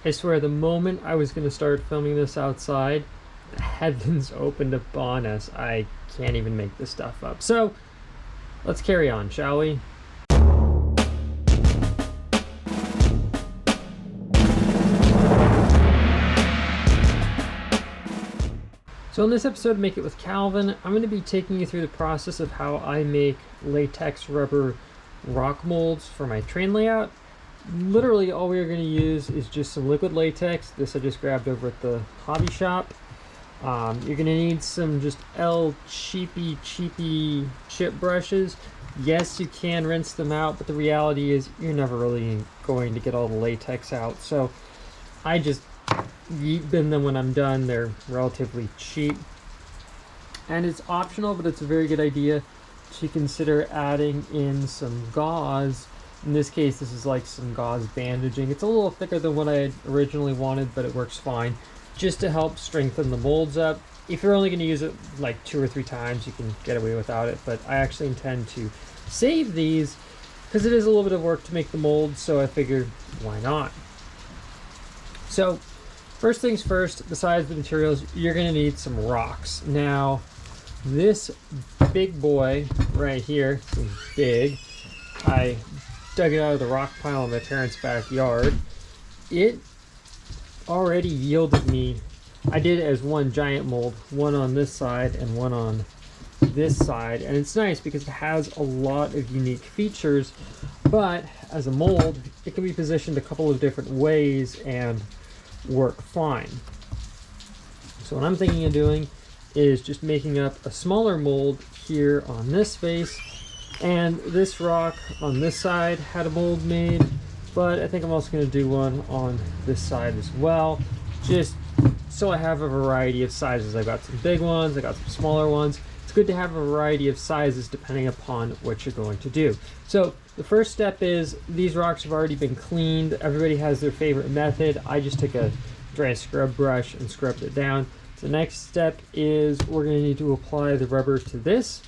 I swear, the moment I was going to start filming this outside, the heavens opened upon us. I can't even make this stuff up. So, let's carry on, shall we? So in this episode of Make It With Calvin, I'm going to be taking you through the process of how I make latex rubber rock molds for my train layout. Literally all we're going to use is just some liquid latex. This I just grabbed over at the hobby shop. You're going to need some just cheapy chip brushes. Yes, you can rinse them out, but the reality is you're never really going to get all the latex out. So I just bin them when I'm done. They're relatively cheap. And it's optional, but it's a very good idea to consider adding in some gauze. In this case, this is like some gauze bandaging. It's a little thicker than what I had originally wanted, but it works fine, just to help strengthen the molds up. If you're only going to use it like 2 or 3 times, you can get away without it, but I actually intend to save these because it is a little bit of work to make the molds, so I figured, why not? So first things first, besides the materials, you're going to need some rocks. Now, this big boy right here is big. I dug it out of the rock pile in my parents' backyard. It already yielded me, I did it as one giant mold, one on this side and one on this side. And it's nice because it has a lot of unique features, but as a mold, it can be positioned a couple of different ways and work fine. So what I'm thinking of doing is just making up a smaller mold here on this face, and this rock on this side had a mold made, but I think I'm also going to do one on this side as well, just so I have a variety of sizes. I've got some big ones, I got some smaller ones. It's good to have a variety of sizes depending upon what you're going to do. So the first step is, these rocks have already been cleaned. Everybody has their favorite method. I just took a dry scrub brush and scrubbed it down. The next step is we're going to need to apply the rubber to this.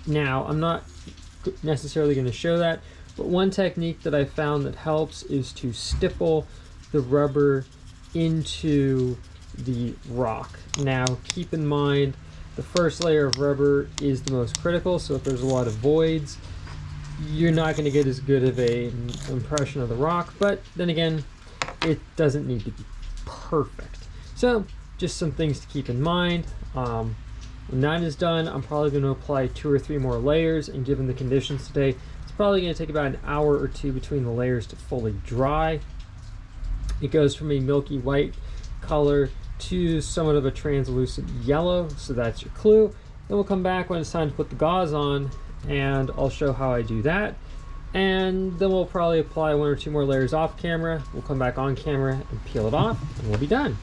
Now, I'm not necessarily going to show that, but one technique that I found that helps is to stipple the rubber into the rock. Now, keep in mind, the first layer of rubber is the most critical, so if there's a lot of voids, you're not going to get as good of an impression of the rock, but then again, it doesn't need to be perfect. So, just some things to keep in mind. When that is done, I'm probably going to apply 2 or 3 more layers, and given the conditions today, it's probably going to take about an hour or 2 between the layers to fully dry. It goes from a milky white color to somewhat of a translucent yellow, so that's your clue. Then we'll come back when it's time to put the gauze on, and I'll show how I do that. And then we'll probably apply 1 or 2 more layers off camera. We'll come back on camera and peel it off, and we'll be done.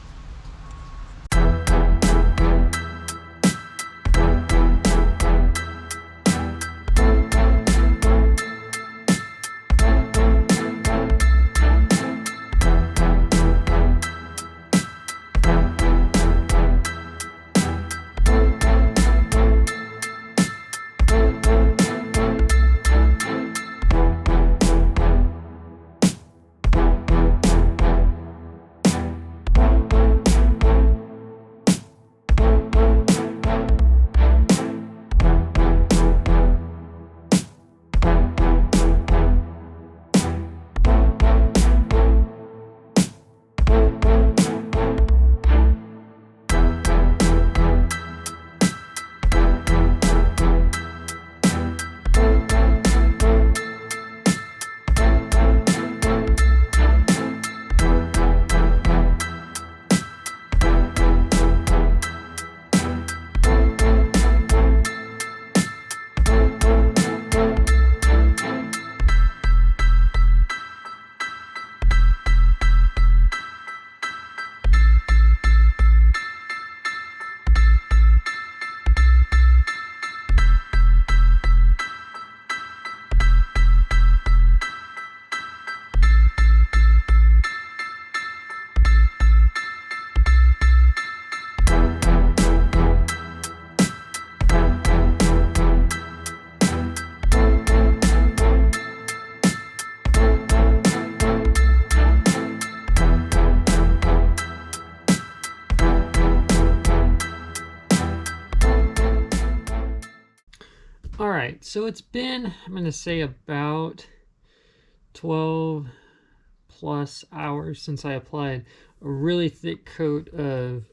right, so it's been, I'm going to say, about 12 plus hours since I applied a really thick coat of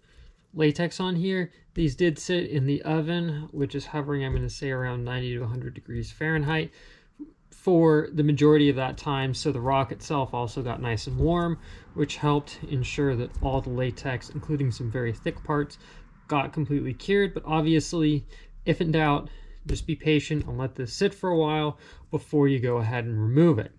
latex on here. These did sit in the oven, which is hovering, I'm going to say, around 90 to 100 degrees Fahrenheit for the majority of that time. So the rock itself also got nice and warm, which helped ensure that all the latex, including some very thick parts, got completely cured. But obviously, if in doubt, just be patient and let this sit for a while before you go ahead and remove it.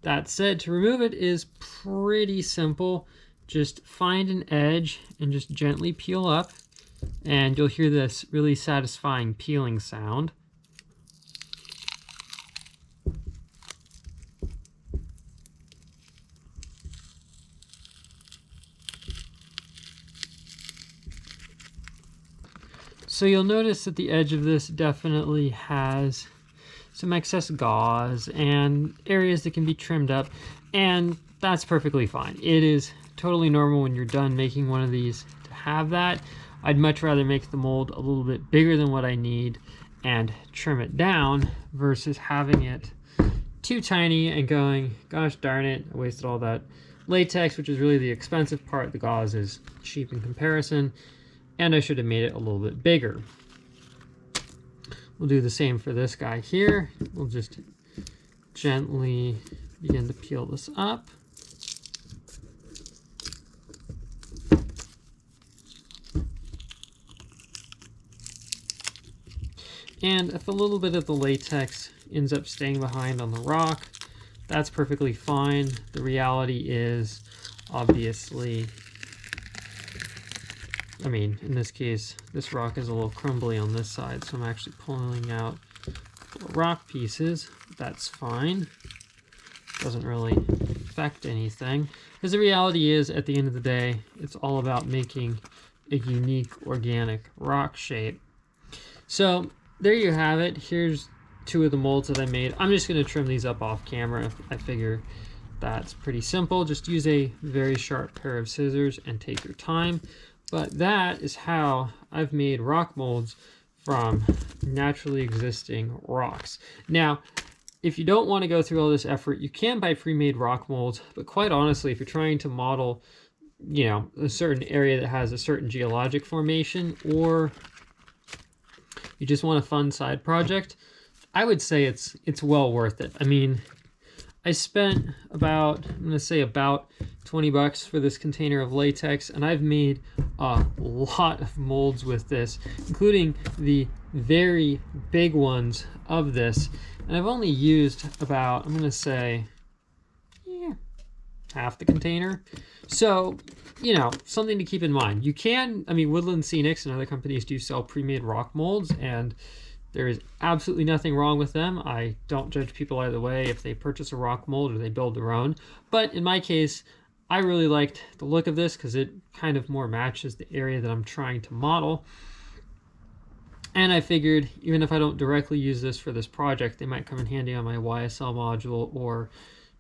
That said, to remove it is pretty simple. Just find an edge and just gently peel up, and you'll hear this really satisfying peeling sound. So you'll notice that the edge of this definitely has some excess gauze and areas that can be trimmed up, and that's perfectly fine. It is totally normal when you're done making one of these to have that. I'd much rather make the mold a little bit bigger than what I need and trim it down versus having it too tiny and going, gosh darn it, I wasted all that latex, which is really the expensive part. The gauze is cheap in comparison, and I should have made it a little bit bigger. We'll do the same for this guy here. We'll just gently begin to peel this up. And if a little bit of the latex ends up staying behind on the rock, that's perfectly fine. The reality is, obviously, I mean, in this case, this rock is a little crumbly on this side, so I'm actually pulling out rock pieces. That's fine. Doesn't really affect anything. Because the reality is, at the end of the day, it's all about making a unique organic rock shape. So there you have it. Here's two of the molds that I made. I'm just going to trim these up off camera. I figure that's pretty simple. Just use a very sharp pair of scissors and take your time. But that is how I've made rock molds from naturally existing rocks. Now, if you don't want to go through all this effort, you can buy pre-made rock molds. But quite honestly, if you're trying to model, you know, a certain area that has a certain geologic formation, or you just want a fun side project, I would say it's well worth it. I mean, I spent about, I'm going to say about $20 for this container of latex, and I've made a lot of molds with this, including the very big ones of this. And I've only used about, I'm going to say, half the container. So, you know, something to keep in mind. You can, I mean, Woodland Scenics and other companies do sell pre-made rock molds, and there is absolutely nothing wrong with them. I don't judge people either way if they purchase a rock mold or they build their own. But in my case, I really liked the look of this because it kind of more matches the area that I'm trying to model. And I figured, even if I don't directly use this for this project, they might come in handy on my YSL module, or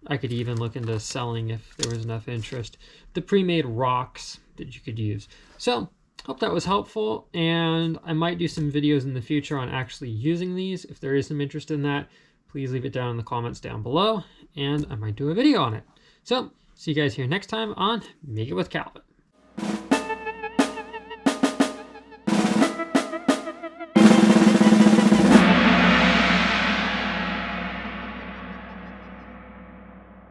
I could even look into selling if there was enough interest, the pre-made rocks that you could use. So, hope that was helpful, and I might do some videos in the future on actually using these. If there is some interest in that, please leave it down in the comments down below, and I might do a video on it. So, see you guys here next time on Make It with Calvin.